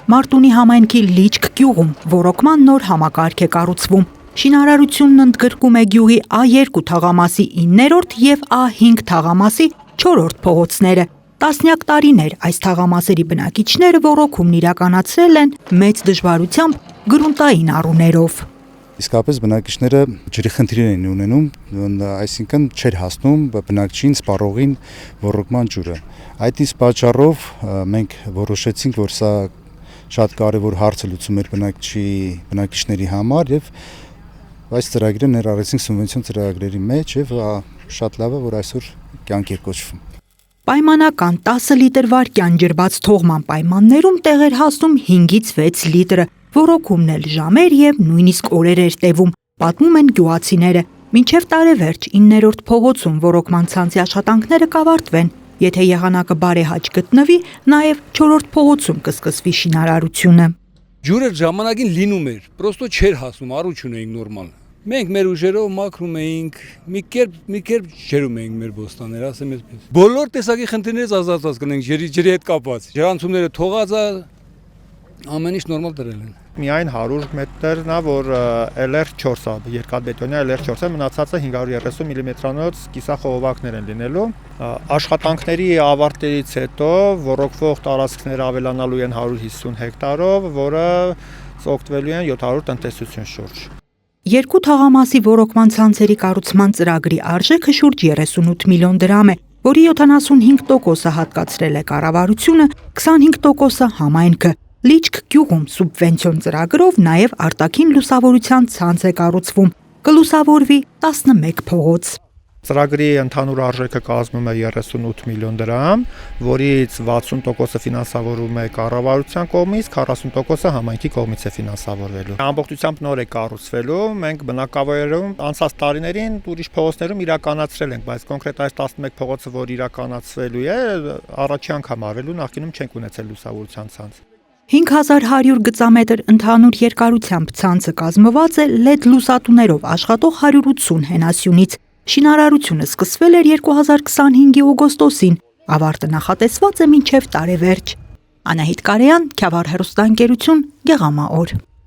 Մարտունի համայնքի Լիճք գյուղում ոռոգման նոր համակարգ է կառուցվում։ Շինարարությունն ընդգրկում է գյուղի A2 թաղամասի 9-րդ և A5 թաղամասի 4-րդ փողոցները։ Տասնյակ տարիներ այս թաղամասերի բնակիչները ոռոգումն իրականացրել են մեծ դժվարությամբ գրունտային առումներով։ Իսկապես բնակիչները ջրի խնդիրներ են ունենում, այսինքն չէր հասնում բնակչին սպառողին ոռոգման ջուրը։ Այդ իսկ պատճառով մենք որոշեցինք, որ սա շատ կարևոր հարց է լուծում մեր բնակիչների համար եւ այս ծրագիրը ներառեցինք սուբվենցիոն ծրագրերի մեջ եւ շատ լավ է, որ այսօր կյանքի է կոչվում։ Պայմանական 10 լիտր վարկյան ջրված թողման պայմաններում տեղ էր հասնում 5-ից 6 լիտրը, ոռոգումն էլ ժամեր եւ նույնիսկ օրեր էր տևում, պատմում են գյուղացիները։ Մինչև տարեվերջ 9-րդ փողոցում ոռոգման ցանցի աշխատանքները կավարտվեն, եթե եղանակը բարեհաճ գտնվի, նաեւ 4-րդ փողոցում կսկսվի շինարարությունը։ Ջուրը ժամանակին լինում էր, պրոստո չէր հասնում, առուչ ունեինք նորմալ։ Մենք մեր ուժերով մաքրում էինք, մի կերպ ջերում էինք մեր բոստանները, ասեմ այսպես։ Բոլոր տեսակի խնդիրներից ազատված կնենք ջրի հետ կապված։ Ջրանցումները թողած է, ամեն ինչ նորմալ դրել են։ Միայն 100 մետրն է, որ LR4 է, երկաթբետոնյա LR4 է, մնացածը 530 մմ-անոց կիսախողովակներ են լինելու։ Աշխատանքների ավարտից հետո ոռոգվող տարածքները ավելանալու են 150 հեկտարով, որը օգտվելու են 700 տնտեսություն շուրջ։ Երկու թաղամասի ոռոգման ցանցերի կառուցման ծրագրի արժեքը շուրջ 38 միլիոն դրամ է, որի 75%-ը հատկացրել է կառավարությունը, 25%-ը համայնքը։ Լիճք գյուղում սուբվենցիոն ծրագրով նաև արտաքին լուսավորության ցանց է կառուցվում, կլուսավորվի 11 փողոց։ Ծրագրի ընդհանուր արժեքը կազմում է 38 միլիոն դրամ, որից 60%-ը ֆինանսավորվում է կառավարության կողմից, 40%-ը համայնքի կողմից է ֆինանսավորվելու։ Ամբողջությամբ նոր է կառուցվելու, մենք բնակավայրերում անցած տարիներին ուրիշ փողոցներում իրականացրել ենք, բայց կոնկրետ այս 11 փողոցը, որ իրականացվելու է, առաջի անգամ արվելու, նախկինում չենք ունեցել լուսավորության ցանց։ 5100 գծամետր ընդհանուր երկարությամբ ցանցը կազմված է LED լուսատուներով աշխատող 180 հենասյունից։ Շինարարությունը սկսվել էր 2025-ի օգոստոսին, ավարտը նախատեսված է մինչև տարեվերջ։ Անահիտ Կարեյան, Քյավառ հեռուստաընկերություն, Գեղամա օր։